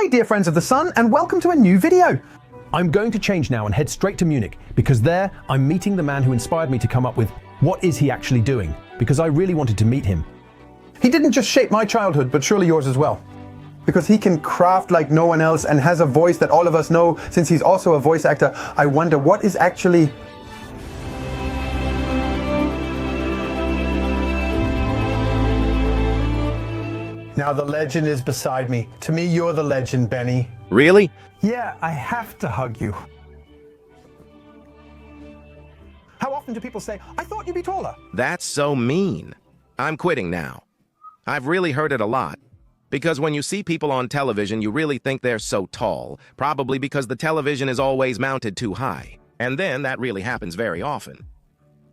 Hi dear friends of the sun, and welcome to a new video. I'm going to change now and head straight to Munich, because there I'm meeting the man who inspired me to come up with what is he actually doing, because I really wanted to meet him. He didn't just shape my childhood, but surely yours as well. Because he can craft like no one else and has a voice that all of us know. Since he's also a voice actor, I wonder what is actually... Now the legend is beside me. To me, you're the legend, Benny. Really? Yeah, I have to hug you. How often do people say, I thought you'd be taller? That's so mean. I'm quitting now. I've really heard it a lot. Because when you see people on television, you really think they're so tall, probably because the television is always mounted too high. And then that really happens very often.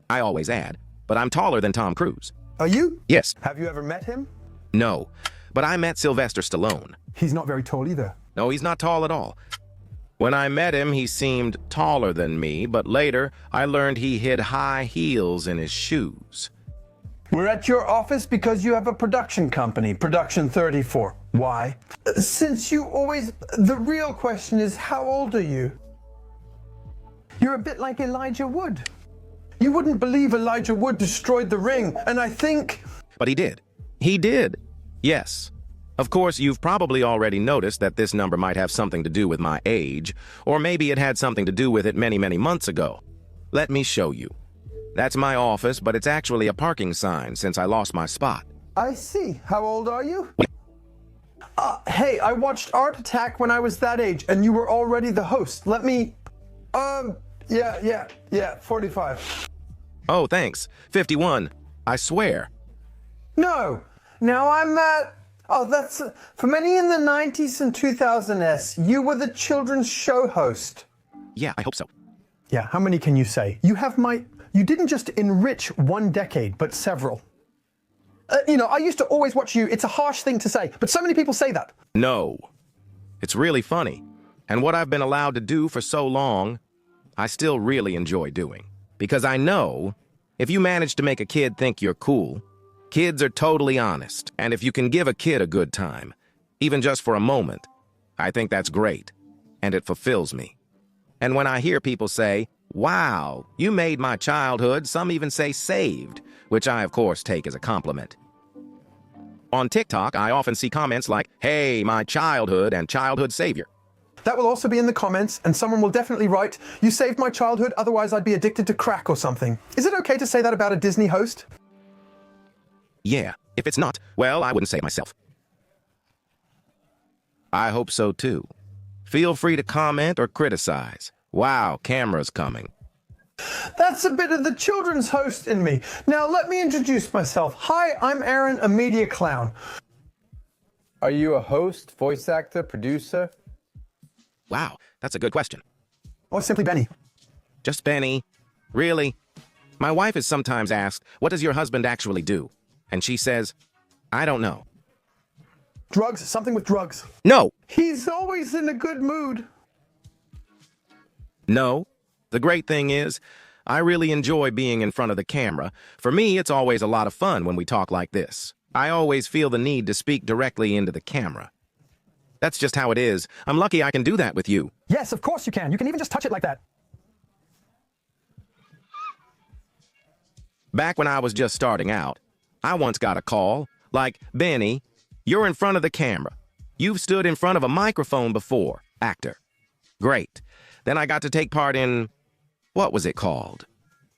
I always add, but I'm taller than Tom Cruise. Are you? Yes. Have you ever met him? No, but I met Sylvester Stallone. He's not very tall either. No, he's not tall at all. When I met him, he seemed taller than me, but later I learned he hid high heels in his shoes. We're at your office because you have a production company, Production 34. Why? Since you always... The real question is, how old are you? You're a bit like Elijah Wood. You wouldn't believe Elijah Wood destroyed the ring, and I think... But he did. He did. Yes. Of course, you've probably already noticed that this number might have something to do with my age, or maybe it had something to do with it many, many months ago. Let me show you. That's my office, but it's actually a parking sign since I lost my spot. I see. How old are you? Hey, I watched Art Attack when I was that age, and you were already the host. Let me... Yeah, 45. Oh, thanks. 51. I swear. No. Now I'm at... Oh, that's... For many in the 90s and 2000s, you were the children's show host. Yeah, I hope so. Yeah, how many can you say? You have my... You didn't just enrich one decade, but several. I used to always watch you. It's a harsh thing to say, but so many people say that. No. It's really funny. And what I've been allowed to do for so long, I still really enjoy doing. Because I know, if you manage to make a kid think you're cool, kids are totally honest. And if you can give a kid a good time, even just for a moment, I think that's great. And it fulfills me. And when I hear people say, wow, you made my childhood, some even say saved, which I, of course, take as a compliment. On TikTok, I often see comments like, hey, my childhood and childhood savior. That will also be in the comments, and someone will definitely write, you saved my childhood, otherwise I'd be addicted to crack or something. Is it okay to say that about a Disney host? Yeah, if it's not, well, I wouldn't say it myself. I hope so, too. Feel free to comment or criticize. Wow, camera's coming. That's a bit of the children's host in me. Now let me introduce myself. Hi, I'm Aaron, a media clown. Are you a host, voice actor, producer? Wow, that's a good question. Or simply Benny. Just Benny. Really? My wife is sometimes asked, what does your husband actually do? And she says, I don't know. Drugs, something with drugs. No. He's always in a good mood. No. The great thing is, I really enjoy being in front of the camera. For me, it's always a lot of fun when we talk like this. I always feel the need to speak directly into the camera. That's just how it is. I'm lucky I can do that with you. Yes, of course you can. You can even just touch it like that. Back when I was just starting out, I once got a call, like, Benny, you're in front of the camera. You've stood in front of a microphone before, actor. Great. Then I got to take part in, what was it called?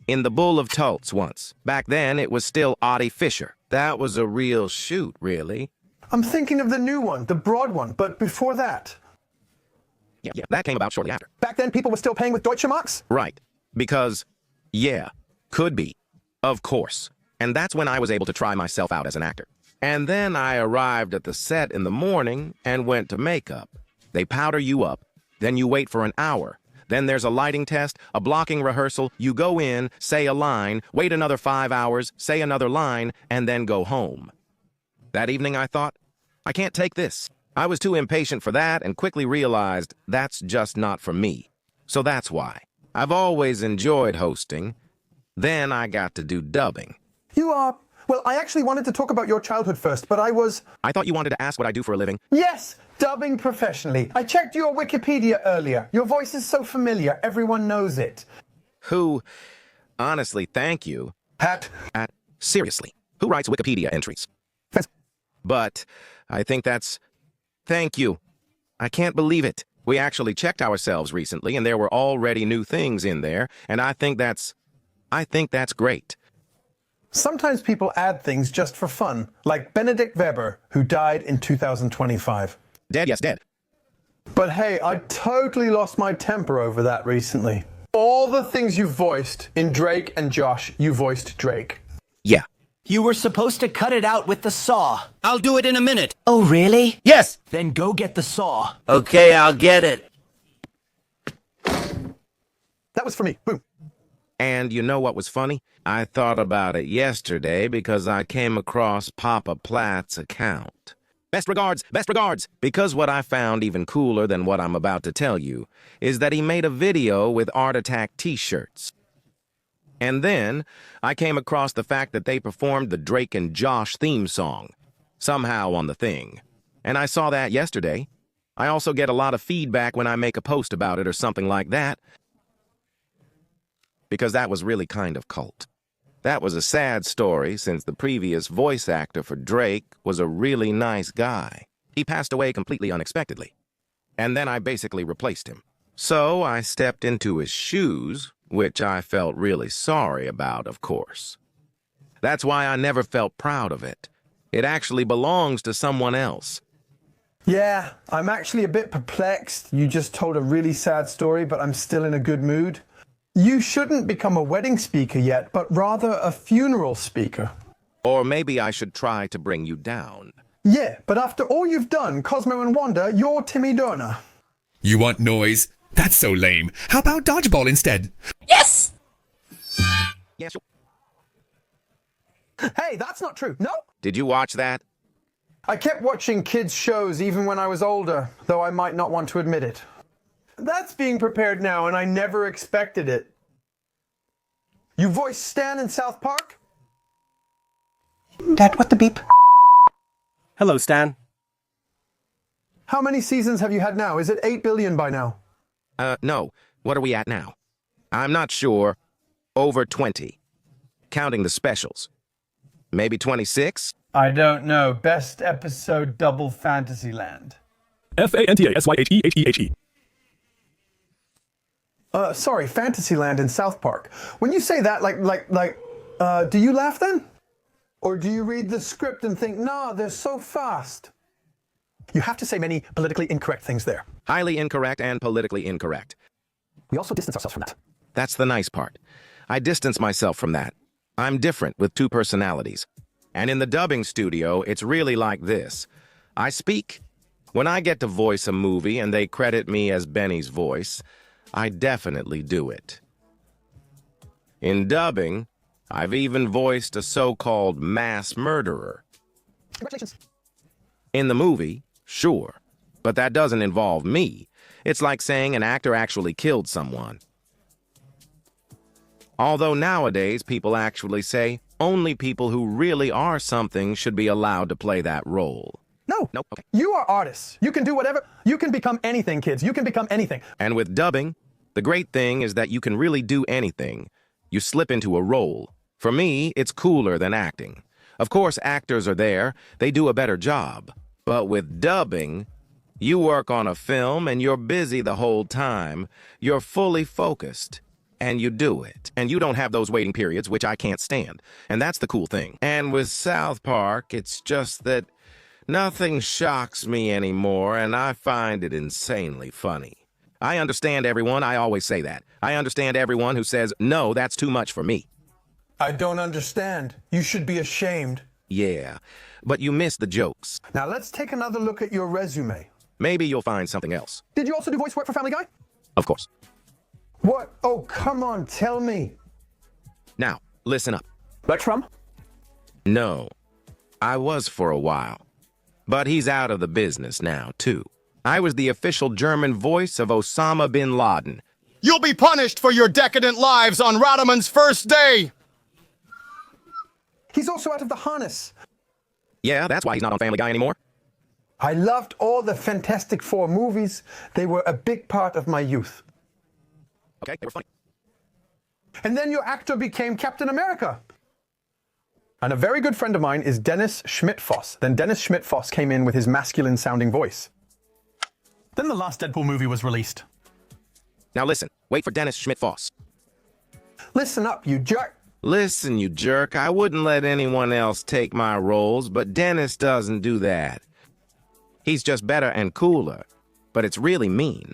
In The Bull of Tulse once. Back then, it was still Audie Fisher. That was a real shoot, really. I'm thinking of the new one, the broad one, but before that. Yeah, that came about shortly after. Back then, people were still paying with Deutsche Marks? Right. Because, yeah, could be. Of course. And that's when I was able to try myself out as an actor. And then I arrived at the set in the morning and went to makeup. They powder you up. Then you wait for an hour. Then there's a lighting test, a blocking rehearsal. You go in, say a line, wait another 5 hours, say another line, and then go home. That evening I thought, I can't take this. I was too impatient for that and quickly realized that's just not for me. So that's why. I've always enjoyed hosting. Then I got to do dubbing. You are... Well, I actually wanted to talk about your childhood first, but I thought you wanted to ask what I do for a living. Yes! dubbing professionally. I checked your Wikipedia earlier. Your voice is so familiar, everyone knows it. Who, honestly, thank you. Seriously, who writes Wikipedia entries? But I think that's... Thank you. I can't believe it. We actually checked ourselves recently, and there were already new things in there, and I think that's great. Sometimes people add things just for fun, like Benedict Weber, who died in 2025. Dead, yes, dead. But hey, I totally lost my temper over that recently. All the things you voiced in Drake and Josh, you voiced Drake. Yeah. You were supposed to cut it out with the saw. I'll do it in a minute. Oh, really? Yes. Then go get the saw. Okay, I'll get it. That was for me. Boom. And you know what was funny? I thought about it yesterday because I came across Papa Platt's account. Best regards, because what I found even cooler than what I'm about to tell you is that he made a video with Art Attack t-shirts. And then I came across the fact that they performed the Drake and Josh theme song, somehow on the thing. And I saw that yesterday. I also get a lot of feedback when I make a post about it or something like that, because that was really kind of cult. That was a sad story since the previous voice actor for Drake was a really nice guy. He passed away completely unexpectedly. And then I basically replaced him. So I stepped into his shoes, which I felt really sorry about, of course. That's why I never felt proud of it. It actually belongs to someone else. Yeah, I'm actually a bit perplexed. You just told a really sad story, but I'm still in a good mood. You shouldn't become a wedding speaker yet, but rather a funeral speaker. Or maybe I should try to bring you down. Yeah, but after all you've done, Cosmo and Wanda, you're Timmy Turner. You want noise? That's so lame. How about dodgeball instead? Yes! Yes. Hey, that's not true. No? Did you watch that? I kept watching kids' shows even when I was older, though I might not want to admit it. That's being prepared now, and I never expected it. You voiced Stan in South Park? Dad, what the beep? Hello, Stan. How many seasons have you had now? Is it 8 billion by now? No. What are we at now? I'm not sure. Over 20. Counting the specials. Maybe 26? I don't know. Best episode double Fantasyland. Fantasyhehe. Sorry, Fantasyland in South Park. When you say that, do you laugh then? Or do you read the script and think, nah, they're so fast? You have to say many politically incorrect things there. Highly incorrect and politically incorrect. We also distance ourselves from that. That's the nice part. I distance myself from that. I'm different with two personalities. And in the dubbing studio, it's really like this. I speak. When I get to voice a movie and they credit me as Beni's voice, I definitely do it. In dubbing, I've even voiced a so-called mass murderer. Congratulations. In the movie, sure, but that doesn't involve me. It's like saying an actor actually killed someone. Although nowadays people actually say only people who really are something should be allowed to play that role. No. Nope. Okay. You are artists. You can do whatever. You can become anything, kids. You can become anything. And with dubbing, the great thing is that you can really do anything. You slip into a role. For me, it's cooler than acting. Of course, actors are there. They do a better job. But with dubbing, you work on a film and you're busy the whole time. You're fully focused. And you do it. And you don't have those waiting periods, which I can't stand. And that's the cool thing. And with South Park, it's just that nothing shocks me anymore, and I find it insanely funny. I understand everyone, I always say that. I understand everyone who says, no, that's too much for me. I don't understand. You should be ashamed. Yeah, but you miss the jokes. Now let's take another look at your resume. Maybe you'll find something else. Did you also do voice work for Family Guy? Of course. What? Oh, come on, tell me. Now, listen up. Bertram? No, I was for a while. But he's out of the business now, too. I was the official German voice of Osama bin Laden. You'll be punished for your decadent lives on Radaman's first day! He's also out of the harness. Yeah, that's why he's not on Family Guy anymore. I loved all the Fantastic Four movies. They were a big part of my youth. Okay, they were funny. And then your actor became Captain America. And a very good friend of mine is Dennis Schmidt-Foss. Then Dennis Schmidt-Foss came in with his masculine-sounding voice. Then the last Deadpool movie was released. Now listen, wait for Dennis Schmidt-Foss. Listen up, you jerk. Listen, you jerk, I wouldn't let anyone else take my roles, but Dennis doesn't do that. He's just better and cooler, but it's really mean.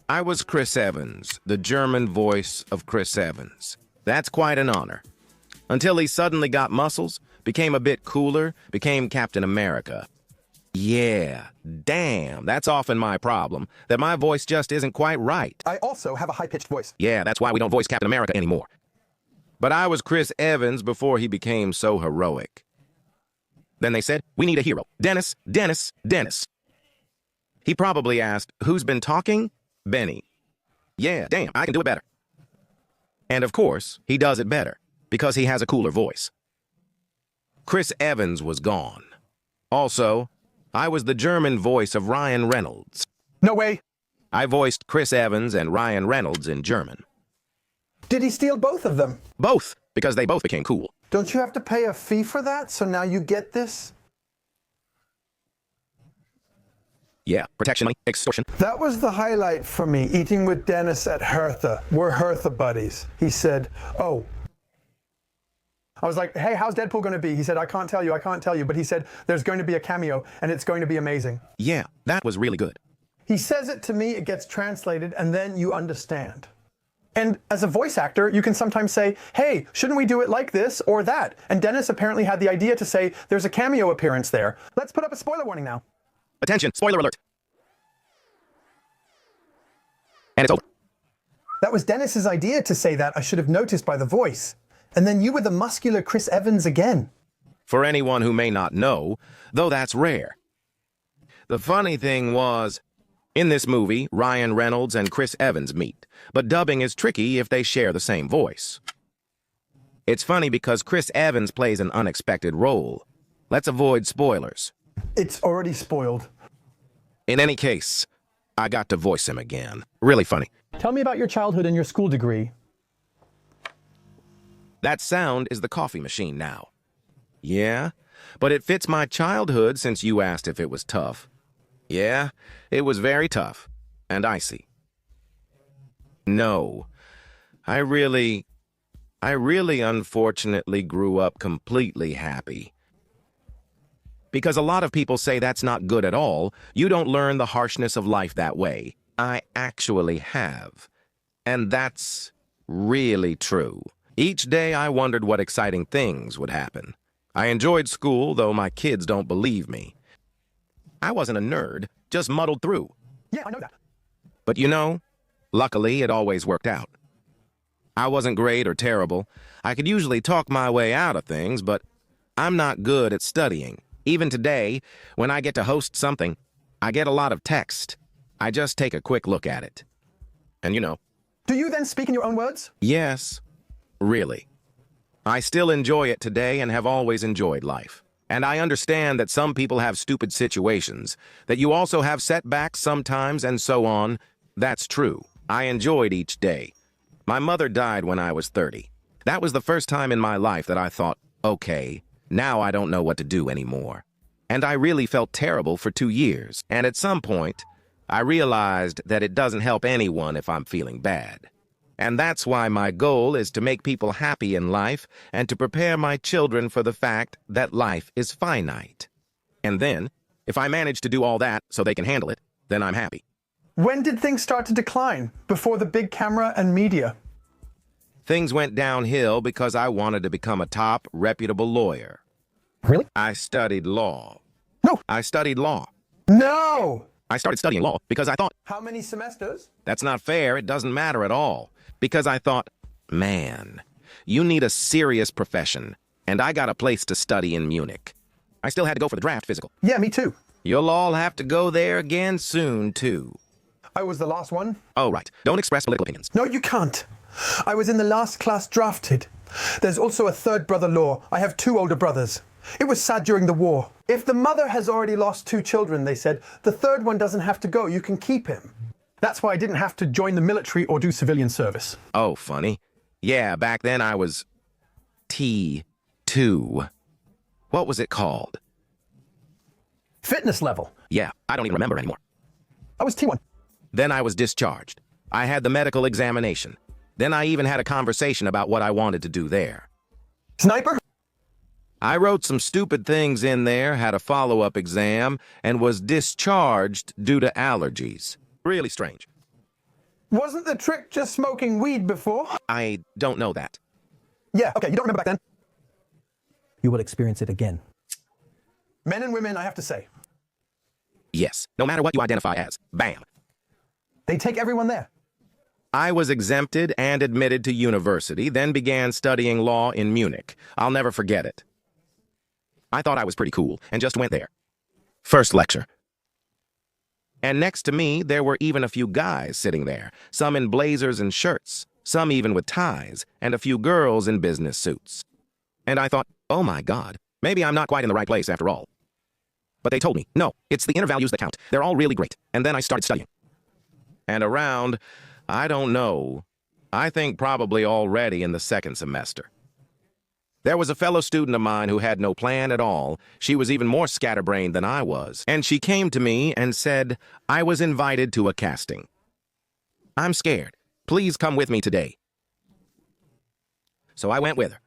I was Chris Evans, the German voice of Chris Evans. That's quite an honor. Until he suddenly got muscles, became a bit cooler, became Captain America. Yeah, damn, that's often my problem, that my voice just isn't quite right. I also have a high-pitched voice. Yeah, that's why we don't voice Captain America anymore. But I was Chris Evans before he became so heroic. Then they said, we need a hero. Dennis, Dennis, Dennis. He probably asked, who's been talking? Beni. Yeah, damn, I can do it better. And of course, he does it better, because he has a cooler voice. Chris Evans was gone. Also, I was the German voice of Ryan Reynolds. No way. I voiced Chris Evans and Ryan Reynolds in German. Did he steal both of them? Both, because they both became cool. Don't you have to pay a fee for that, so now you get this? Yeah, protection money, extortion. That was the highlight for me, eating with Dennis at Hertha. We're Hertha buddies. He said, oh. I was like, hey, how's Deadpool going to be? He said, I can't tell you. But he said, there's going to be a cameo, and it's going to be amazing. Yeah, that was really good. He says it to me, it gets translated, and then you understand. And as a voice actor, you can sometimes say, hey, shouldn't we do it like this or that? And Dennis apparently had the idea to say, there's a cameo appearance there. Let's put up a spoiler warning now. Attention, spoiler alert. And it's over. That was Dennis's idea to say that. I should have noticed by the voice. And then you were the muscular Chris Evans again. For anyone who may not know, though that's rare. The funny thing was, in this movie, Ryan Reynolds and Chris Evans meet, but dubbing is tricky if they share the same voice. It's funny because Chris Evans plays an unexpected role. Let's avoid spoilers. It's already spoiled. In any case, I got to voice him again. Really funny. Tell me about your childhood and your school degree. That sound is the coffee machine now. Yeah, but it fits my childhood since you asked if it was tough. Yeah, it was very tough and icy. No, I really unfortunately grew up completely happy. Because a lot of people say that's not good at all. You don't learn the harshness of life that way. I actually have. And that's really true. Each day I wondered what exciting things would happen. I enjoyed school, though my kids don't believe me. I wasn't a nerd, just muddled through. Yeah, I know that. But you know, luckily it always worked out. I wasn't great or terrible. I could usually talk my way out of things, but I'm not good at studying. Even today, when I get to host something, I get a lot of text. I just take a quick look at it. And you know. Do you then speak in your own words? Yes, really. I still enjoy it today and have always enjoyed life. And I understand that some people have stupid situations, that you also have setbacks sometimes and so on. That's true. I enjoyed each day. My mother died when I was 30. That was the first time in my life that I thought, okay, now I don't know what to do anymore. And I really felt terrible for 2 years. And at some point, I realized that it doesn't help anyone if I'm feeling bad. And that's why my goal is to make people happy in life and to prepare my children for the fact that life is finite. And then, if I manage to do all that so they can handle it, then I'm happy. When did things start to decline? Before the big camera and media? Things went downhill because I wanted to become a top, reputable lawyer. Really? I studied law. No. I studied law. No! I started studying law because I thought, How many semesters? that's not fair, it doesn't matter at all. Because I thought, man, you need a serious profession, and I got a place to study in Munich. I still had to go for the draft physical. Yeah, me too. You'll all have to go there again soon, too. I was the last one. Oh, right. Don't express political opinions. No, you can't. I was in the last class drafted. There's also a third brother law. I have 2 older brothers. It was sad during the war. If the mother has already lost 2 children, they said, the third one doesn't have to go, you can keep him. That's why I didn't have to join the military or do civilian service. Oh, funny. Yeah, back then I was T2. What was it called? Fitness level. Yeah, I don't even remember anymore. I was T1. Then I was discharged. I had the medical examination. Then I even had a conversation about what I wanted to do there. Sniper? I wrote some stupid things in there, had a follow-up exam, and was discharged due to allergies. Really strange. Wasn't the trick just smoking weed before? I don't know that. Yeah, okay, you don't remember back then? You will experience it again. Men and women, I have to say. Yes, no matter what you identify as. Bam. They take everyone there. I was exempted and admitted to university, then began studying law in Munich. I'll never forget it. I thought I was pretty cool and just went there. First lecture. And next to me, there were even a few guys sitting there, some in blazers and shirts, some even with ties, and a few girls in business suits. And I thought, oh my God, maybe I'm not quite in the right place after all. But they told me, no, it's the inner values that count. They're all really great. And then I started studying. And around, I don't know, I think probably already in the second semester. There was a fellow student of mine who had no plan at all. She was even more scatterbrained than I was. And she came to me and said, I was invited to a casting. I'm scared. Please come with me today. So I went with her.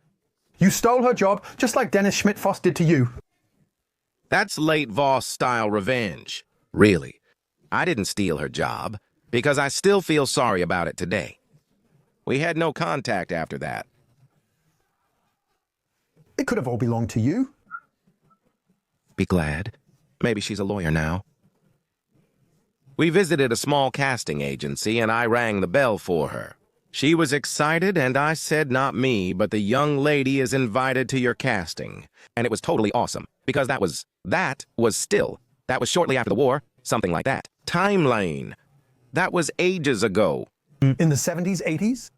You stole her job, just like Dennis Schmidt-Foss did to you. That's late Voss-style revenge. Really. I didn't steal her job, because I still feel sorry about it today. We had no contact after that. It could have all belonged to you. Be glad. Maybe she's a lawyer now. We visited a small casting agency, and I rang the bell for her. She was excited, and I said, not me, but the young lady is invited to your casting. And it was totally awesome, because that was shortly after the war, something like that. Timeline. That was ages ago. In the 70s, 80s?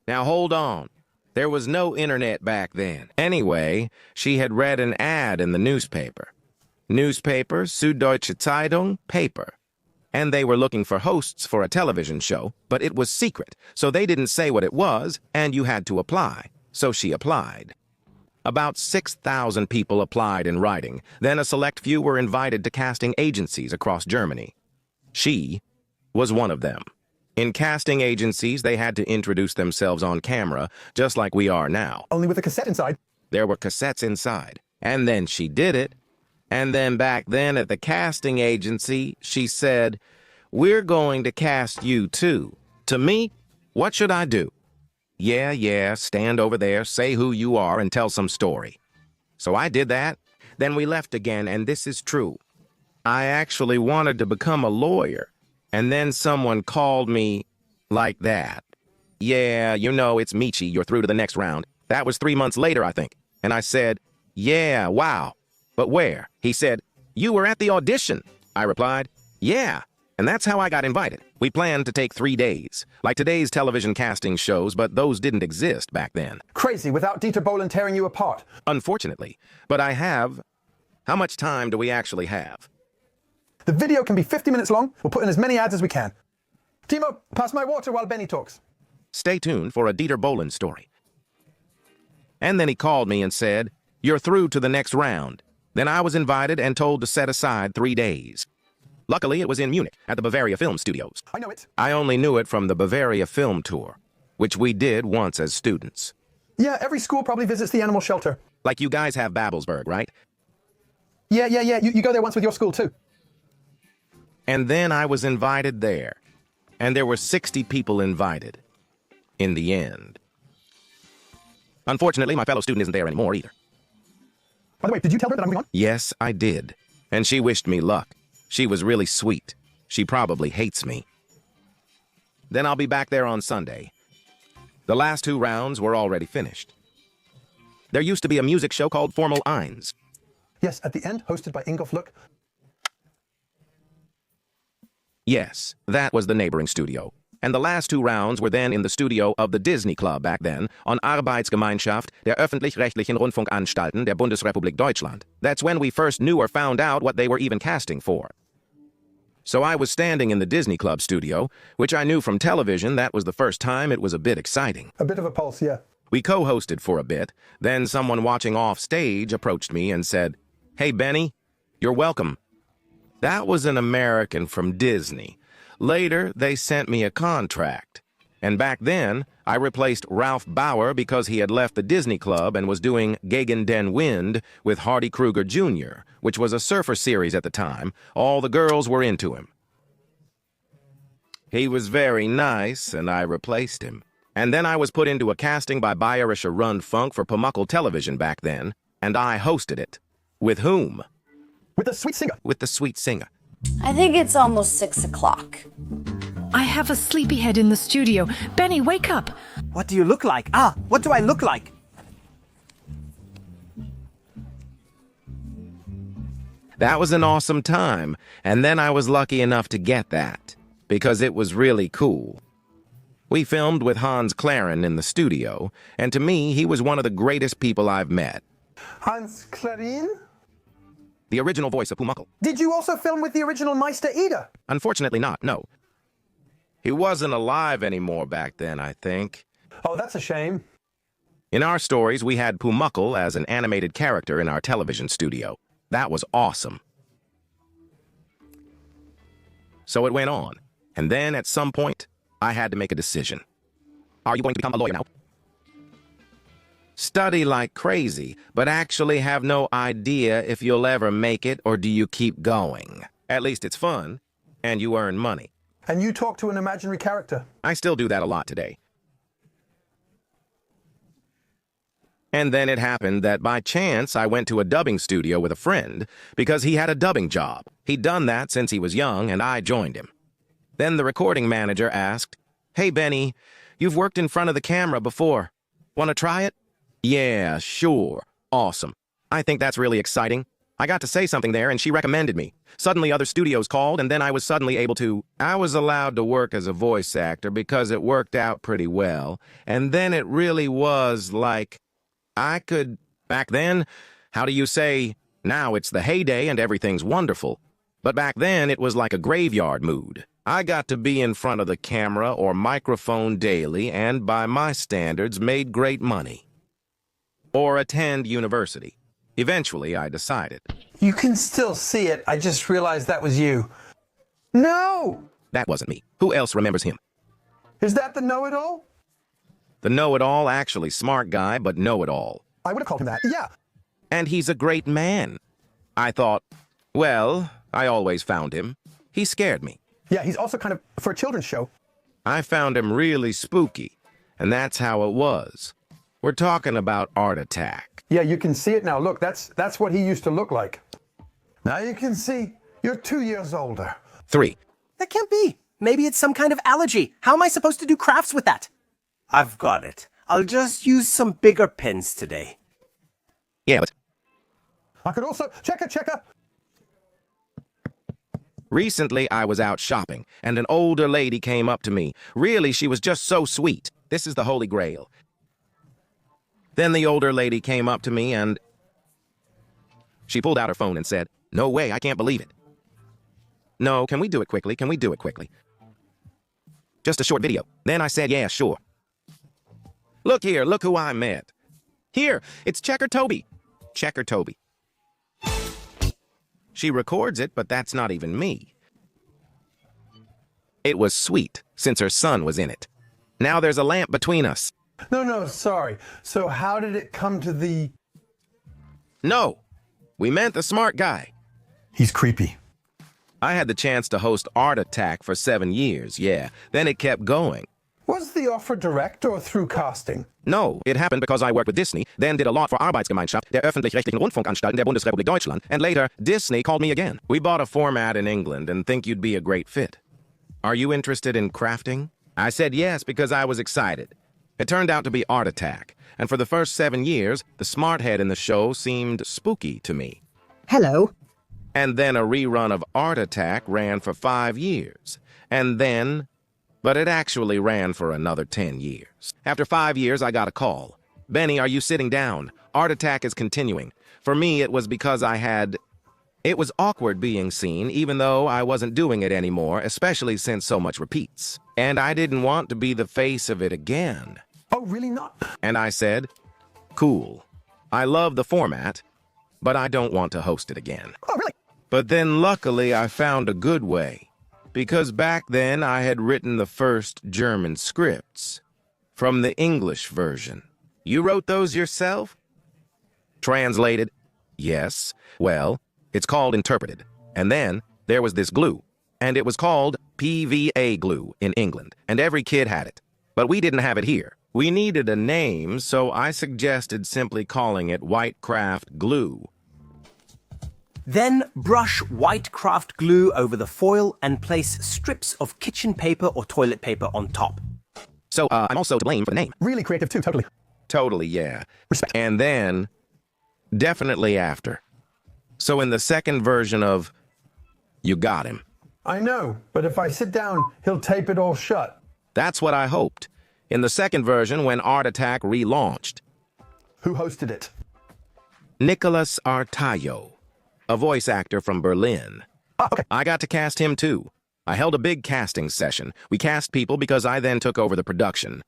Now hold on. There was no internet back then. Anyway, she had read an ad in the newspaper. Newspaper, Süddeutsche Zeitung, paper. And they were looking for hosts for a television show, but it was secret, so they didn't say what it was, and you had to apply. So she applied. About 6,000 people applied in writing. Then a select few were invited to casting agencies across Germany. She was one of them. In casting agencies, they had to introduce themselves on camera, just like we are now. Only with a cassette inside. There were cassettes inside. And then she did it. And then back then at the casting agency, she said, we're going to cast you too. To me, what should I do? Yeah, stand over there, say who you are, and tell some story. So I did that. Then we left again, and this is true. I actually wanted to become a lawyer. And then someone called me like that. Yeah, you know, it's Michi, you're through to the next round. That was 3 months later, I think. And I said, yeah, wow. But where? He said, you were at the audition. I replied, yeah. And that's how I got invited. We planned to take 3 days, like today's television casting shows, but those didn't exist back then. Crazy, without Dieter Bohlen tearing you apart. Unfortunately. But I have... How much time do we actually have? The video can be 50 minutes long. We'll put in as many ads as we can. Timo, pass my water while Beni talks. Stay tuned for a Dieter Bohlen story. And then he called me and said, you're through to the next round. Then I was invited and told to set aside 3 days. Luckily, it was in Munich, at the Bavaria Film Studios. I know it. I only knew it from the Bavaria Film Tour, which we did once as students. Yeah, every school probably visits the animal shelter. Like you guys have Babelsberg, right? Yeah. You go there once with your school, too. And then I was invited there. And there were 60 people invited. In the end. Unfortunately, my fellow student isn't there anymore either. By the way, did you tell her that I'm moving on? Yes, I did. And she wished me luck. She was really sweet. She probably hates me. Then I'll be back there on Sunday. The last 2 rounds were already finished. There used to be a music show called Formel Eins. Yes, at the end, hosted by Ingolf Luck. Yes, that was the neighboring studio. And the last 2 rounds were then in the studio of the Disney Club back then, on Arbeitsgemeinschaft der öffentlich-rechtlichen Rundfunkanstalten der Bundesrepublik Deutschland. That's when we first knew or found out what they were even casting for. So I was standing in the Disney Club studio, which I knew from television that was the first time it was a bit exciting. A bit of a pulse, yeah. We co-hosted for a bit, then someone watching off stage approached me and said, "Hey, Benny, you're welcome." That was an American from Disney. Later, they sent me a contract. And back then, I replaced Ralph Bauer because he had left the Disney Club and was doing Gegen den Wind with Hardy Kruger Jr., which was a surfer series at the time. All the girls were into him. He was very nice, and I replaced him. And then I was put into a casting by Bayerischer Rundfunk for Pumuckl Television back then, and I hosted it. With whom? With the sweet singer. With the sweet singer. I think it's almost 6 o'clock. I have a sleepyhead in the studio. Benny, wake up. What do you look like? What do I look like? That was an awesome time, and then I was lucky enough to get that, because it was really cool. We filmed with Hans Claren in the studio, and to me, he was one of the greatest people I've met. Hans Clarin? The original voice of Pumuckl. Did you also film with the original Meister Eder? Unfortunately not, no. He wasn't alive anymore back then, I think. Oh, that's a shame. In our stories, we had Pumuckl as an animated character in our television studio. That was awesome. So it went on, and then at some point, I had to make a decision. Are you going to become a lawyer now? Study like crazy, but actually have no idea if you'll ever make it, or do you keep going? At least it's fun, and you earn money. And you talk to an imaginary character. I still do that a lot today. And then it happened that by chance I went to a dubbing studio with a friend because he had a dubbing job. He'd done that since he was young, and I joined him. Then the recording manager asked, "Hey, Benny, you've worked in front of the camera before. Want to try it?" "Yeah, sure. Awesome. I think that's really exciting. I got to say something there, and she recommended me. Suddenly other studios called, and then I was suddenly able to... I was allowed to work as a voice actor because it worked out pretty well. And then it really was like... I could... Back then, how do you say... Now it's the heyday and everything's wonderful. But back then, it was like a graveyard mood. I got to be in front of the camera or microphone daily, and by my standards, made great money. Or attend university. Eventually, I decided. You can still see it. I just realized that was you. No! That wasn't me. Who else remembers him? Is that the know-it-all? The know-it-all, actually smart guy, but know-it-all. I would have called him that, yeah. And he's a great man. I thought, well, I always found him. He scared me. Yeah, he's also kind of for a children's show. I found him really spooky, and that's how it was. We're talking about Art Attack. Yeah, you can see it now. Look, that's what he used to look like. Now you can see you're 2 years older. 3. That can't be. Maybe it's some kind of allergy. How am I supposed to do crafts with that? I've got it. I'll just use some bigger pens today. Yeah, but... I could also... Checker! Recently, I was out shopping, and an older lady came up to me. Really, she was just so sweet. This is the Holy Grail. Then the older lady came up to me, and she pulled out her phone and said, "No way, I can't believe it." "No, can we do it quickly? Can we do it quickly? Just a short video." Then I said, "Yeah, sure." "Look here, look who I met. Here, it's Checker Toby." Checker Toby. She records it, but that's not even me. It was sweet, since her son was in it. Now there's a lamp between us. No, sorry. So how did it come to the... No, we meant the smart guy. He's creepy. I had the chance to host Art Attack for 7 years, yeah. Then it kept going. Was the offer direct or through casting? No, it happened because I worked with Disney, then did a lot for Arbeitsgemeinschaft der öffentlich-rechtlichen Rundfunkanstalten der Bundesrepublik Deutschland, and later, Disney called me again. We bought a format in England and think you'd be a great fit. Are you interested in crafting? I said yes because I was excited. It turned out to be Art Attack, and for the first 7 years, the smart head in the show seemed spooky to me. Hello. And then a rerun of Art Attack ran for 5 years. And then But it actually ran for another 10 years. After 5 years, I got a call. Benny, are you sitting down? Art Attack is continuing. For me, it was because it was awkward being seen, even though I wasn't doing it anymore, especially since so much repeats. And I didn't want to be the face of it again. Oh, really not? And I said, cool. I love the format, but I don't want to host it again. Oh, really? But then luckily I found a good way, because back then I had written the first German scripts from the English version. You wrote those yourself? Translated? Yes. Well, it's called interpreted. And then there was this glue, and it was called PVA glue in England, and every kid had it. But we didn't have it here. We needed a name, so I suggested simply calling it Whitecraft glue. Then brush white craft glue over the foil and place strips of kitchen paper or toilet paper on top. So I'm also to blame for the name. Really creative too, totally. Totally, yeah. Respect. And then, definitely after. So in the second version of You Got Him. I know, but if I sit down, he'll tape it all shut. That's what I hoped. In the second version, when Art Attack relaunched. Who hosted it? Nicholas Artayo, a voice actor from Berlin. Ah, okay. I got to cast him too. I held a big casting session. We cast people because I then took over the production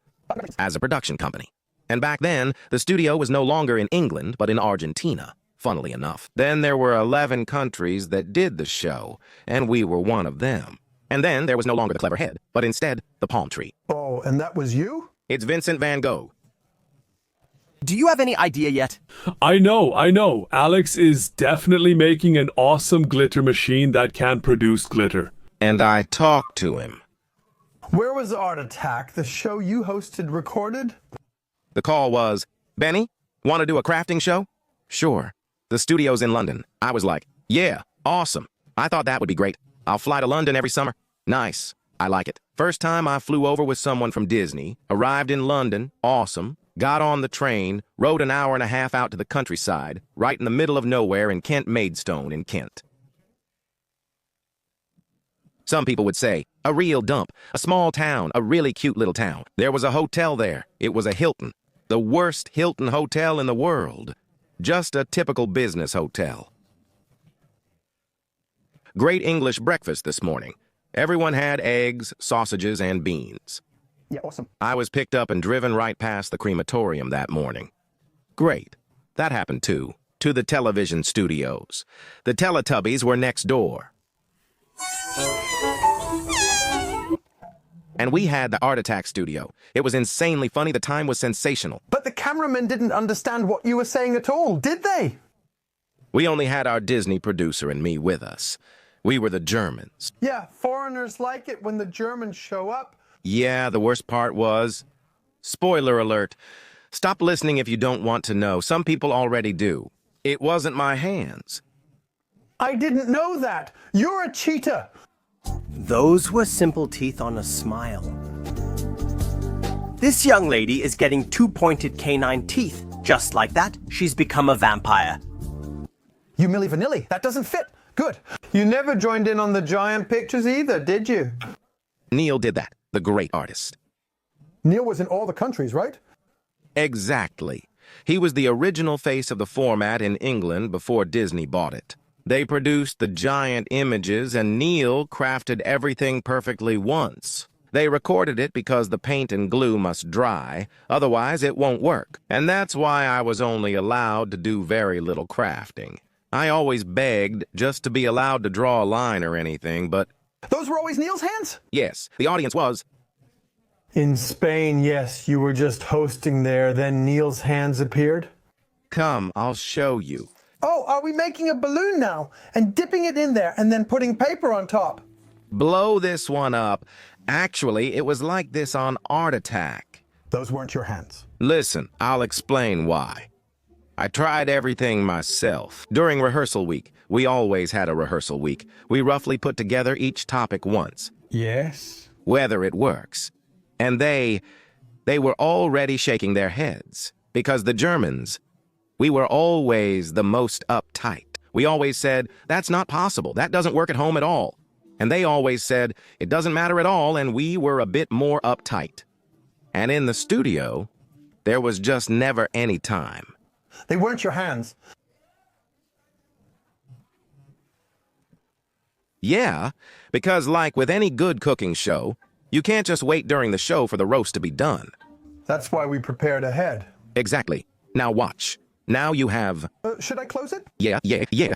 as a production company. And back then, the studio was no longer in England, but in Argentina. Funnily enough. Then there were 11 countries that did the show, and we were one of them. And then there was no longer the clever head, but instead the palm tree. Oh, and that was you? It's Vincent van Gogh. Do you have any idea yet? I know. Alex is definitely making an awesome glitter machine that can produce glitter. And I talked to him. Where was Art Attack, the show you hosted, recorded? The call was, Benny, want to do a crafting show? Sure. The studio's in London. I was like, yeah, awesome. I thought that would be great. I'll fly to London every summer. Nice. I like it. First time I flew over with someone from Disney, arrived in London, awesome, got on the train, rode an hour and a half out to the countryside, right in the middle of nowhere in Kent Maidstone in Kent. Some people would say, a real dump, a small town, a really cute little town. There was a hotel there. It was a Hilton. The worst Hilton hotel in the world. Just a typical business hotel. Great English breakfast this morning. Everyone had eggs, sausages, and beans. Yeah, awesome. I was picked up and driven right past the crematorium that morning. Great. That happened too. To the television studios. The Teletubbies were next door. And we had the Art Attack studio. It was insanely funny. The time was sensational. But the cameramen didn't understand what you were saying at all, did they? We only had our Disney producer and me with us. We were the Germans. Yeah, foreigners like it when the Germans show up. Yeah, the worst part was... Spoiler alert. Stop listening if you don't want to know. Some people already do. It wasn't my hands. I didn't know that. You're a cheater. Those were simple teeth on a smile. This young lady is getting 2 pointed canine teeth. Just like that, she's become a vampire. You Milli Vanilli. That doesn't fit. Good. You never joined in on the giant pictures either, did you? Neil did that, the great artist. Neil was in all the countries, right? Exactly. He was the original face of the format in England before Disney bought it. They produced the giant images, and Neil crafted everything perfectly once. They recorded it because the paint and glue must dry, otherwise it won't work. And that's why I was only allowed to do very little crafting. I always begged just to be allowed to draw a line or anything, but... Those were always Neil's hands? Yes, the audience was. In Spain, yes, you were just hosting there, then Neil's hands appeared? Come, I'll show you. Oh, are we making a balloon now and dipping it in there and then putting paper on top? Blow this one up. Actually, it was like this on Art Attack. Those weren't your hands. Listen, I'll explain why. I tried everything myself. During rehearsal week, we always had a rehearsal week. We roughly put together each topic once. Yes. Whether it works. And they were already shaking their heads. Because the Germans, we were always the most uptight. We always said, that's not possible. That doesn't work at home at all. And they always said it doesn't matter at all, and we were a bit more uptight. And in the studio, there was just never any time. They weren't your hands. Yeah, because like with any good cooking show, you can't just wait during the show for the roast to be done. That's why we prepared ahead. Exactly. Now watch. Now you have... Should I close it? Yeah.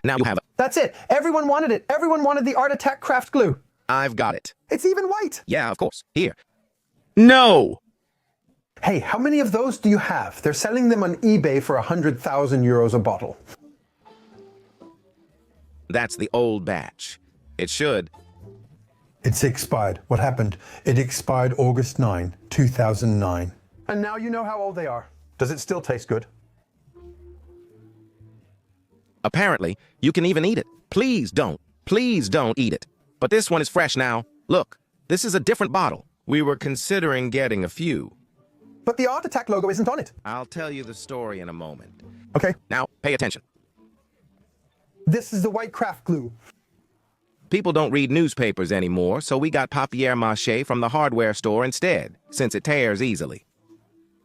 Now you have... That's it. Everyone wanted it. Everyone wanted the Art Attack craft glue. I've got it. It's even white. Yeah, of course. Here. No! Hey, how many of those do you have? They're selling them on eBay for 100,000 euros a bottle. That's the old batch. It should. It's expired. What happened? It expired August 9, 2009. And now you know how old they are. Does it still taste good? Apparently, you can even eat it. Please don't eat it. But this one is fresh now. Look, this is a different bottle. We were considering getting a few. But the Art Attack logo isn't on it. I'll tell you the story in a moment. Okay. Now, pay attention. This is the white craft glue. People don't read newspapers anymore, so we got papier-mâché from the hardware store instead, since it tears easily.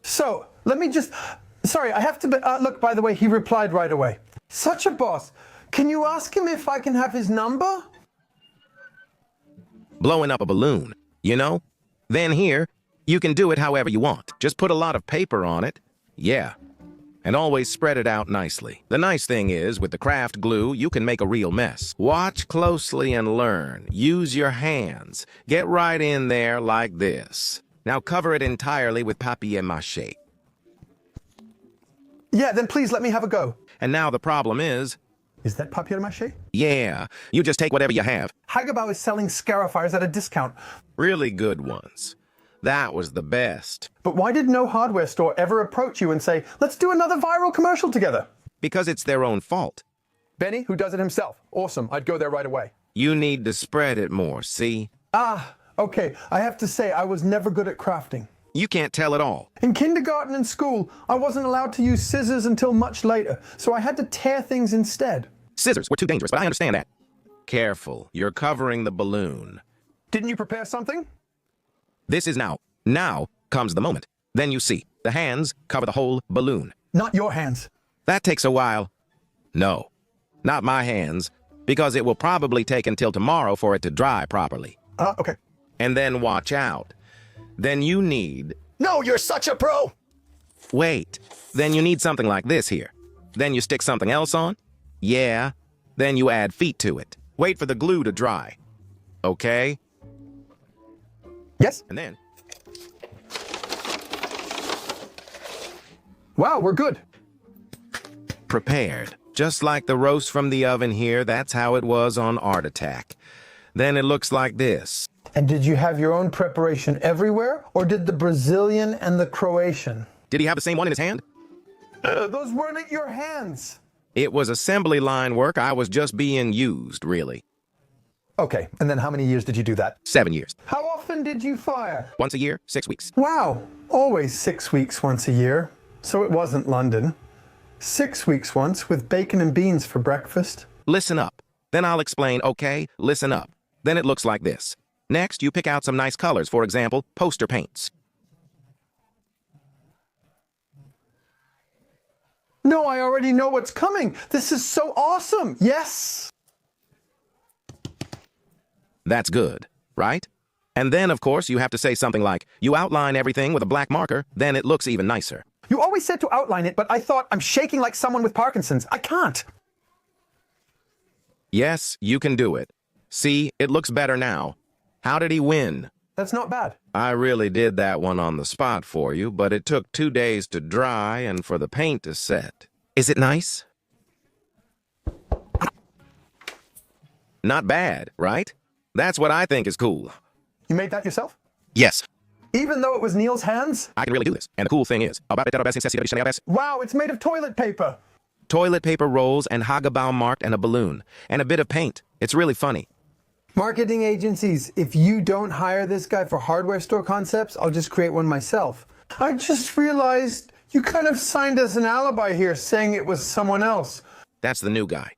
So, let me just... Sorry, I have to... look, by the way, he replied right away. Such a boss. Can you ask him if I can have his number? Blowing up a balloon, you know? Then here, you can do it however you want. Just put a lot of paper on it. Yeah. And always spread it out nicely. The nice thing is, with the craft glue, you can make a real mess. Watch closely and learn. Use your hands. Get right in there like this. Now cover it entirely with papier-mâché. Yeah, then please let me have a go. And now the problem is... Is that papier-mâché? Yeah, you just take whatever you have. Hagabao is selling scarifiers at a discount. Really good ones. That was the best. But why did no hardware store ever approach you and say, let's do another viral commercial together? Because it's their own fault. Beni, who does it himself. Awesome, I'd go there right away. You need to spread it more, see? Ah, okay. I have to say, I was never good at crafting. You can't tell at all. In kindergarten and school, I wasn't allowed to use scissors until much later, so I had to tear things instead. Scissors were too dangerous, but I understand that. Careful, you're covering the balloon. Didn't you prepare something? This is now. Now comes the moment. Then you see, the hands cover the whole balloon. Not your hands. That takes a while. No, not my hands, because it will probably take until tomorrow for it to dry properly. Okay. And then watch out. Then you need... No, you're such a pro! Wait. Then you need something like this here. Then you stick something else on. Yeah. Then you add feet to it. Wait for the glue to dry. Okay? Yes? And then... Wow, we're good. Prepared. Just like the roast from the oven here, that's how it was on Art Attack. Then it looks like this. And did you have your own preparation everywhere, or did the Brazilian and the Croatian? Did he have the same one in his hand? Those weren't your hands. It was assembly line work. I was just being used, really. Okay, and then how many years did you do that? 7 years. How often did you fire? Once a year, 6 weeks. Wow, always 6 weeks once a year. So it wasn't London. 6 weeks once with bacon and beans for breakfast. Listen up. Then I'll explain, okay? Listen up. Then it looks like this. Next, you pick out some nice colors, for example, poster paints. No, I already know what's coming. This is so awesome. Yes. That's good, right? And then, of course, you have to say something like, you outline everything with a black marker, then it looks even nicer. You always said to outline it, but I thought I'm shaking like someone with Parkinson's. I can't. Yes, you can do it. See, it looks better now. How did he win? That's not bad. I really did that one on the spot for you, but it took 2 days to dry and for the paint to set. Is it nice? Not bad, right? That's what I think is cool. You made that yourself? Yes. Even though it was Neil's hands? I can really do this. And the cool thing is, wow, it's made of toilet paper. Toilet paper rolls and Hagabao marked and a balloon. And a bit of paint. It's really funny. Marketing agencies, if you don't hire this guy for hardware store concepts, I'll just create one myself. I just realized you kind of signed us an alibi here saying it was someone else. That's the new guy.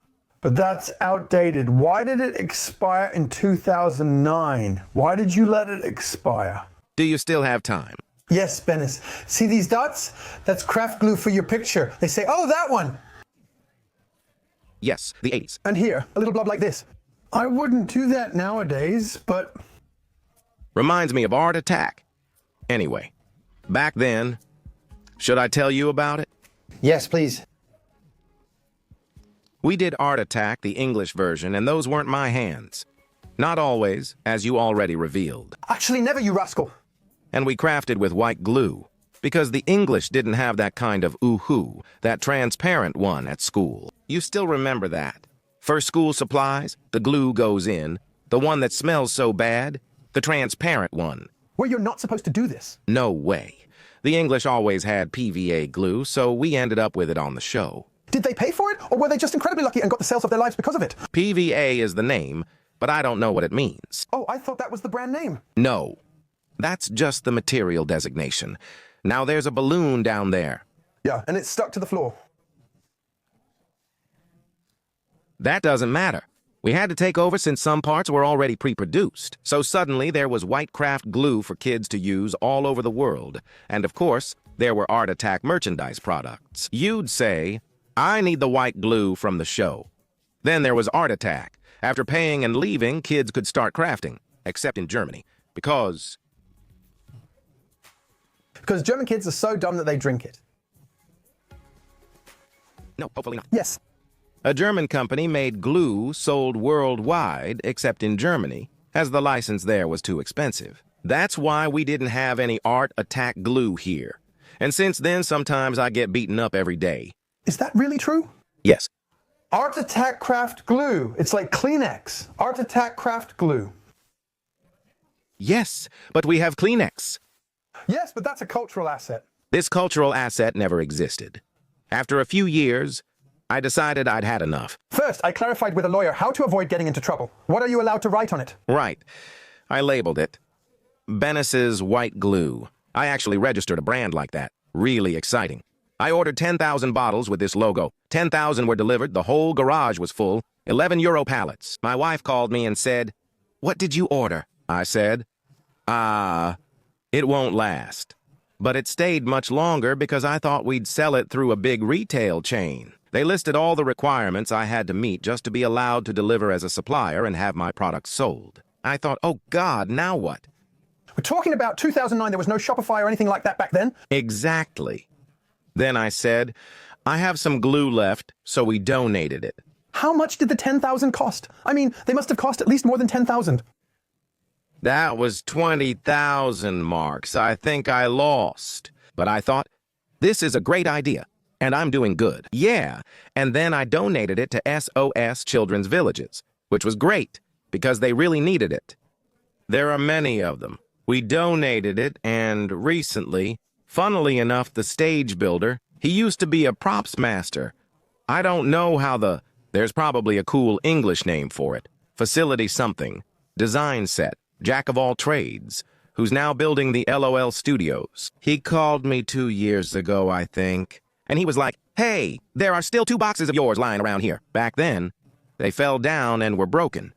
But that's outdated. Why did it expire in 2009? Why did you let it expire? Do you still have time? Yes, Benis. See these dots? That's craft glue for your picture. They say, oh, that one. Yes, the 80s. And here, a little blob like this. I wouldn't do that nowadays, but... Reminds me of Art Attack. Anyway, back then, should I tell you about it? Yes, please. We did Art Attack, the English version, and those weren't my hands. Not always, as you already revealed. Actually, never, you rascal. And we crafted with white glue, because the English didn't have that kind of ooh-hoo, that transparent one at school. You still remember that? For school supplies, the glue goes in. The one that smells so bad, the transparent one. Well, you're not supposed to do this. No way. The English always had PVA glue, so we ended up with it on the show. Did they pay for it, or were they just incredibly lucky and got the sales of their lives because of it? PVA is the name, but I don't know what it means. Oh, I thought that was the brand name. No. That's just the material designation. Now there's a balloon down there. Yeah, and it's stuck to the floor. That doesn't matter. We had to take over since some parts were already pre-produced. So suddenly there was white craft glue for kids to use all over the world. And of course, there were Art Attack merchandise products. You'd say, I need the white glue from the show. Then there was Art Attack. After paying and leaving, kids could start crafting, except in Germany, because German kids are so dumb that they drink it. No, hopefully not. Yes. A German company made glue sold worldwide, except in Germany, as the license there was too expensive. That's why we didn't have any Art Attack glue here. And since then, sometimes I get beaten up every day. Is that really true? Yes. Art Attack craft glue. It's like Kleenex. Art Attack craft glue. Yes, but we have Kleenex. Yes, but that's a cultural asset. This cultural asset never existed. After a few years, I decided I'd had enough. First, I clarified with a lawyer how to avoid getting into trouble. What are you allowed to write on it? Right. I labeled it Benis's White Glue. I actually registered a brand like that. Really exciting. I ordered 10,000 bottles with this logo. 10,000 were delivered. The whole garage was full. 11 euro pallets. My wife called me and said, "What did you order?" I said, it won't last. But it stayed much longer because I thought we'd sell it through a big retail chain. They listed all the requirements I had to meet just to be allowed to deliver as a supplier and have my products sold. I thought, oh God, now what? We're talking about 2009. There was no Shopify or anything like that back then. Exactly. Then I said, I have some glue left, so we donated it. How much did the 10,000 cost? I mean, they must have cost at least more than 10,000. That was 20,000 marks. I think I lost. But I thought, this is a great idea, and I'm doing good. Yeah, and then I donated it to SOS Children's Villages, which was great, because they really needed it. There are many of them. We donated it, and recently, funnily enough, the stage builder, he used to be a props master. I don't know how there's probably a cool English name for it. Facility something. Design set. Jack of all trades, who's now building the LOL studios. He called me 2 years ago, I think, and he was like, hey, there are still 2 boxes of yours lying around here. Back then, they fell down and were broken.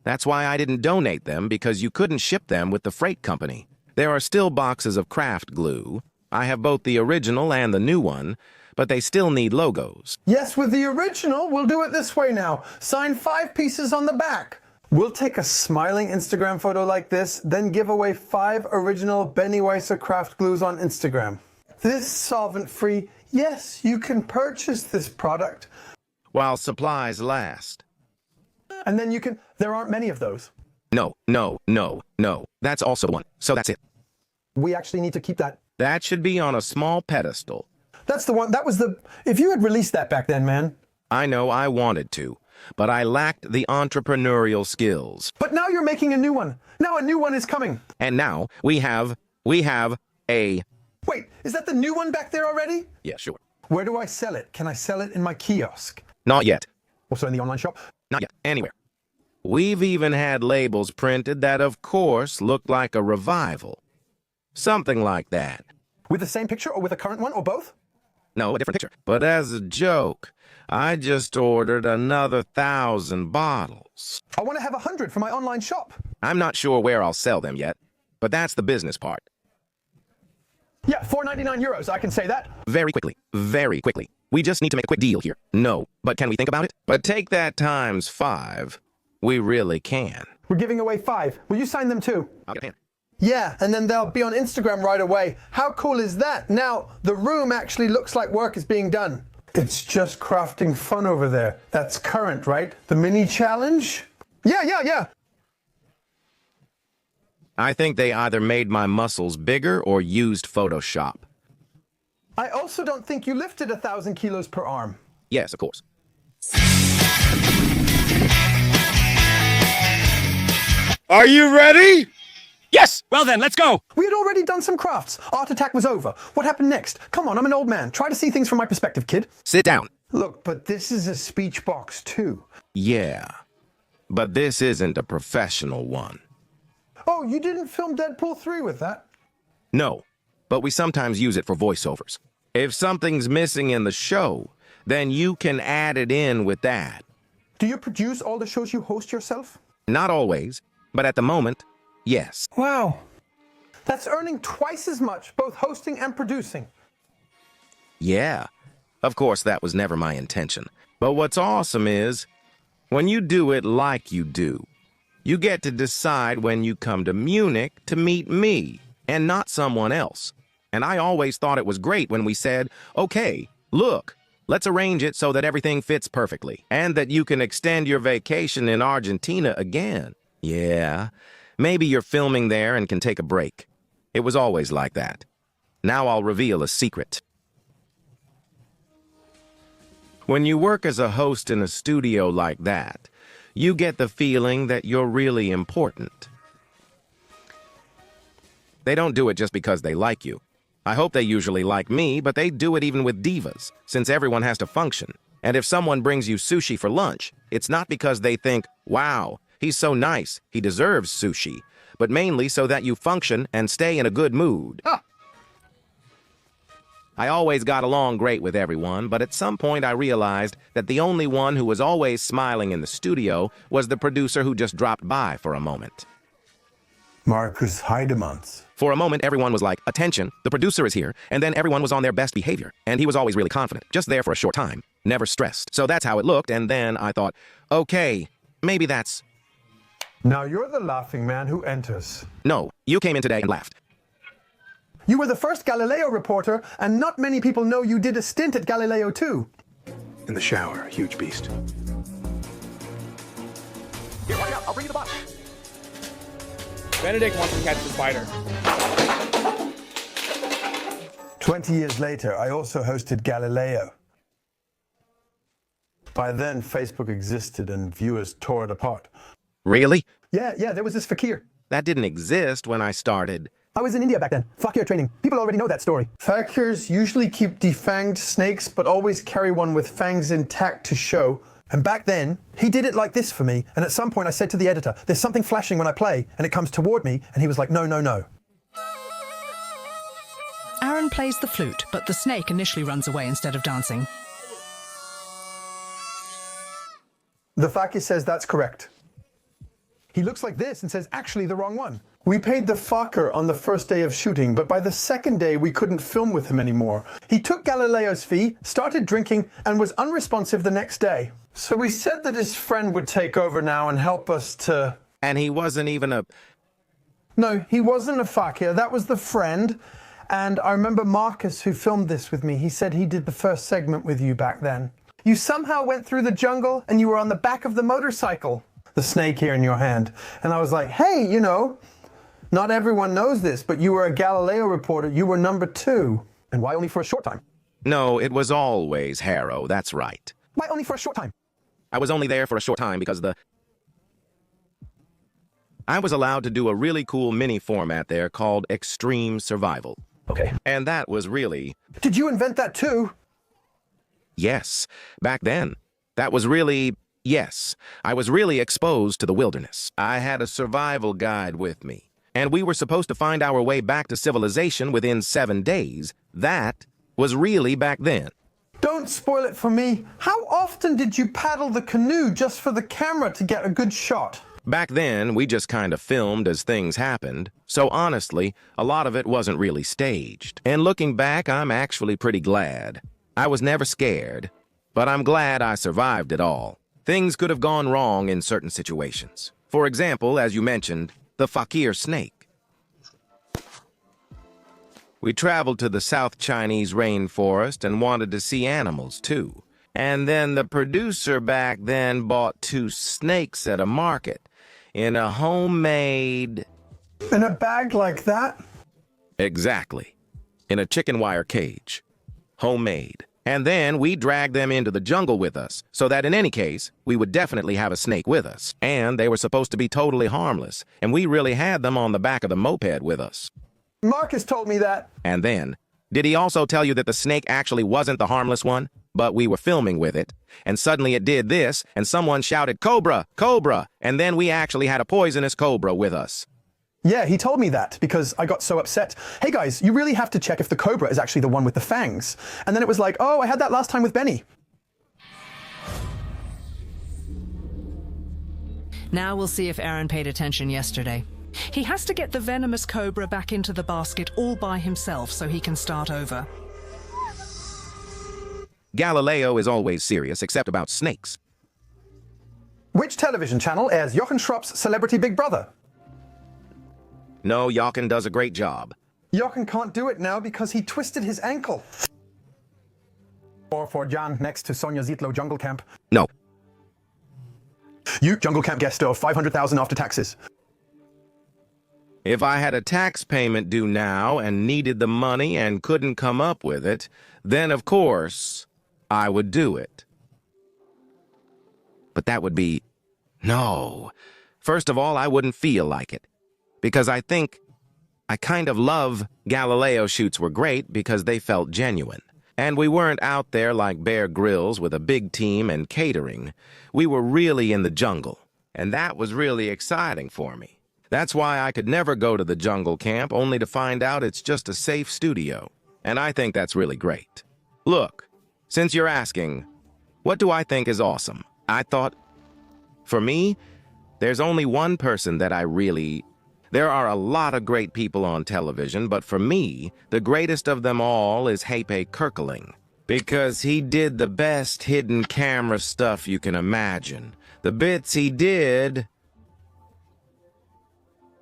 That's why I didn't donate them, because you couldn't ship them with the freight company. There are still boxes of craft glue. I have both the original and the new one, but they still need logos. Yes, with the original, we'll do it this way now. Sign 5 pieces on the back. We'll take a smiling Instagram photo like this, then give away 5 original Beni craft glues on Instagram. This solvent-free, yes, you can purchase this product. While supplies last. And then there aren't many of those. No. That's also one. So that's it. We actually need to keep that. That should be on a small pedestal. That's the one, if you had released that back then, man. I know I wanted to, but I lacked the entrepreneurial skills. But now you're making a new one. Now a new one is coming. And now we have a... Wait, is that the new one back there already? Yeah, sure. Where do I sell it? Can I sell it in my kiosk? Not yet. Also in the online shop? Not yet. Anywhere. We've even had labels printed that, of course, looked like a revival. Something like that. With the same picture or with a current one or both? No, a different picture. But as a joke, I just ordered another 1,000 bottles. I want to have 100 for my online shop. I'm not sure where I'll sell them yet, but that's the business part. Yeah, 4.99 euros, I can say that. Very quickly, very quickly. We just need to make a quick deal here. No, but can we think about it? But take that times 5. We really can. We're giving away 5. Will you sign them too? I'll get a pen. Yeah, and then they'll be on Instagram right away. How cool is that? Now, the room actually looks like work is being done. It's just crafting fun over there. That's current, right? The mini challenge? Yeah. I think they either made my muscles bigger or used Photoshop. I also don't think you lifted 1,000 kilos per arm. Yes, of course. Are you ready? Yes! Well then, let's go! We had already done some crafts. Art attack was over. What happened next? Come on, I'm an old man. Try to see things from my perspective, kid. Sit down. Look, but this is a speech box too. Yeah, but this isn't a professional one. Oh, you didn't film Deadpool 3 with that? No, but we sometimes use it for voiceovers. If something's missing in the show, then you can add it in with that. Do you produce all the shows you host yourself? Not always, but at the moment, yes. Wow. That's earning twice as much, both hosting and producing. Yeah, of course that was never my intention. But what's awesome is, when you do it like you do, you get to decide when you come to Munich to meet me, and not someone else. And I always thought it was great when we said, okay, look, let's arrange it so that everything fits perfectly, and that you can extend your vacation in Argentina again. Yeah, maybe you're filming there and can take a break. It was always like that. Now I'll reveal a secret. When you work as a host in a studio like that, you get the feeling that you're really important. They don't do it just because they like you. I hope they usually like me, but they do it even with divas, since everyone has to function. And if someone brings you sushi for lunch, it's not because they think, wow, he's so nice, he deserves sushi, but mainly so that you function and stay in a good mood. I always got along great with everyone, but at some point I realized that the only one who was always smiling in the studio was the producer who just dropped by for a moment. Marcus Heidemans. For a moment, everyone was like, attention, the producer is here, and then everyone was on their best behavior, and he was always really confident, just there for a short time, never stressed. So that's how it looked, and then I thought, okay, maybe that's... Now you're the laughing man who enters. No, you came in today and laughed. You were the first Galileo reporter, and not many people know you did a stint at Galileo too. In the shower, huge beast. Here, hurry up, I'll bring you the box. Benedict wants to catch the spider. 20 years later, I also hosted Galileo. By then, Facebook existed and viewers tore it apart. Really? Yeah, there was this fakir. That didn't exist when I started. I was in India back then. Fakir training. People already know that story. Fakirs usually keep defanged snakes, but always carry one with fangs intact to show. And back then, he did it like this for me. And at some point I said to the editor, there's something flashing when I play, and it comes toward me. And he was like, no. Aaron plays the flute, but the snake initially runs away instead of dancing. The fakir says that's correct. He looks like this and says, actually the wrong one. We paid the fakir on the first day of shooting, but by the second day, we couldn't film with him anymore. He took Galileo's fee, started drinking, and was unresponsive the next day. So we said that his friend would take over now and help us to... And he wasn't even a... No, he wasn't a fakir. That was the friend. And I remember Marcus, who filmed this with me, he said he did the first segment with you back then. You somehow went through the jungle and you were on the back of the motorcycle. The snake here in your hand. And I was like, hey, you know, not everyone knows this, but you were a Galileo reporter. You were number 2. And why only for a short time? No, it was always Harrow, that's right. Why only for a short time? I was only there for a short time because I was allowed to do a really cool mini format there called Extreme Survival. Okay. And that was really... Did you invent that too? Yes, back then. That was really... Yes, I was really exposed to the wilderness. I had a survival guide with me, and we were supposed to find our way back to civilization within 7 days. That was really back then. Don't spoil it for me. How often did you paddle the canoe just for the camera to get a good shot? Back then, we just kind of filmed as things happened, so honestly, a lot of it wasn't really staged. And looking back, I'm actually pretty glad. I was never scared, but I'm glad I survived it all. Things could have gone wrong in certain situations. For example, as you mentioned, the fakir snake. We traveled to the South Chinese rainforest and wanted to see animals, too. And then the producer back then bought 2 snakes at a market in a homemade... In a bag like that? Exactly. In a chicken wire cage. Homemade. And then we dragged them into the jungle with us, so that in any case, we would definitely have a snake with us. And they were supposed to be totally harmless, and we really had them on the back of the moped with us. Marcus told me that. And then, did he also tell you that the snake actually wasn't the harmless one? But we were filming with it, and suddenly it did this, and someone shouted, "Cobra! Cobra!" And then we actually had a poisonous cobra with us. Yeah, he told me that because I got so upset. Hey guys, you really have to check if the cobra is actually the one with the fangs. And then it was like, oh, I had that last time with Beni. Now we'll see if Aaron paid attention yesterday. He has to get the venomous cobra back into the basket all by himself so he can start over. Galileo is always serious, except about snakes. Which television channel airs Jochen Schropp's Celebrity Big Brother? No, Jochen does a great job. Jochen can't do it now because he twisted his ankle. Or for Jan next to Sonja Zietlow Jungle Camp. No. You, Jungle Camp guest of 500,000 after taxes. If I had a tax payment due now and needed the money and couldn't come up with it, then of course I would do it. But that would be... No. First of all, I wouldn't feel like it. Because I think I kind of love Galileo shoots were great because they felt genuine. And we weren't out there like Bear Grylls with a big team and catering. We were really in the jungle. And that was really exciting for me. That's why I could never go to the jungle camp only to find out it's just a safe studio. And I think that's really great. Look, since you're asking, what do I think is awesome? I thought, for me, there's only one person that I really... There are a lot of great people on television, but for me, the greatest of them all is Hape Kerkeling. Because he did the best hidden camera stuff you can imagine. The bits he did...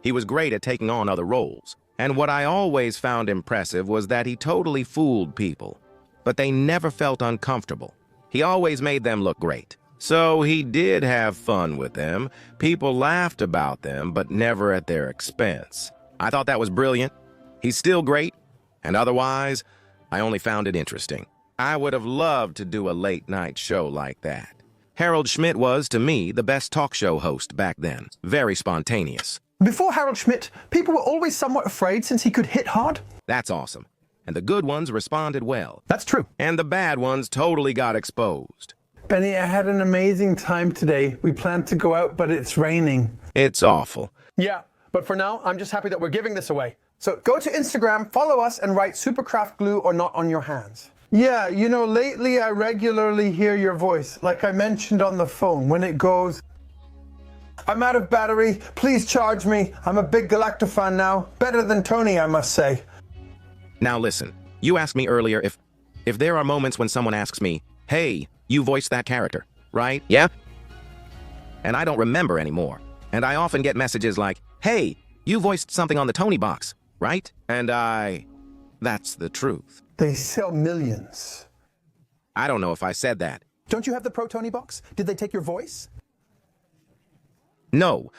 He was great at taking on other roles. And what I always found impressive was that he totally fooled people. But they never felt uncomfortable. He always made them look great. So he did have fun with them. People laughed about them, but never at their expense. I thought that was brilliant. He's still great. And otherwise, I only found it interesting. I would have loved to do a late-night show like that. Harold Schmidt was, to me, the best talk show host back then. Very spontaneous. Before Harold Schmidt, people were always somewhat afraid since he could hit hard. That's awesome. And the good ones responded well. That's true. And the bad ones totally got exposed. Beni, I had an amazing time today. We planned to go out, but it's raining. It's awful. Yeah, but for now, I'm just happy that we're giving this away. So go to Instagram, follow us, and write Supercraft glue or not on your hands. Yeah, you know, lately I regularly hear your voice, like I mentioned on the phone, when it goes, "I'm out of battery, please charge me. I'm a big Galacto fan now. Better than Tony, I must say." Now listen, you asked me earlier if there are moments when someone asks me, "Hey, you voiced that character, right?" Yeah? And I don't remember anymore. And I often get messages like, "Hey, you voiced something on the Tony box, right?" And that's the truth. They sell millions. I don't know if I said that. Don't you have the Pro Tony box? Did they take your voice? No,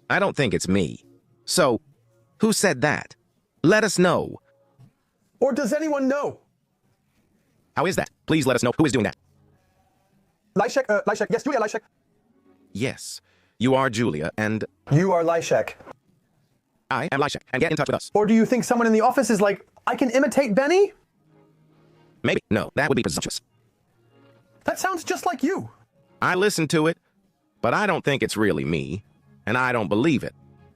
I don't think it's me. So, who said that? Let us know. Or does anyone know? How is that? Please let us know who is doing that. Lyshek, yes, Julia Lyshek. Yes, you are Julia, and... You are Lyshek. I am Lyshek, and get in touch with us. Or do you think someone in the office is like, I can imitate Beni? Maybe. No, that would be presumptuous. That sounds just like you. I listened to it, but I don't think it's really me, and I don't believe it.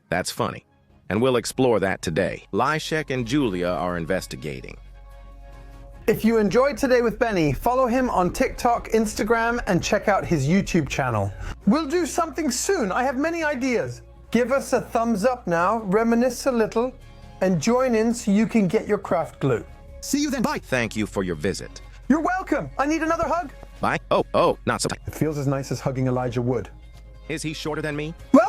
That's funny, and we'll explore that today. Lyshek and Julia are investigating. If you enjoyed Today with Benny, follow him on TikTok, Instagram, and check out his YouTube channel. We'll do something soon. I have many ideas. Give us a thumbs up now, reminisce a little, and join in so you can get your craft glue. See you then. Bye. Thank you for your visit. You're welcome. I need another hug. Bye. Oh, not so tight. It feels as nice as hugging Elijah Wood. Is he shorter than me? Well,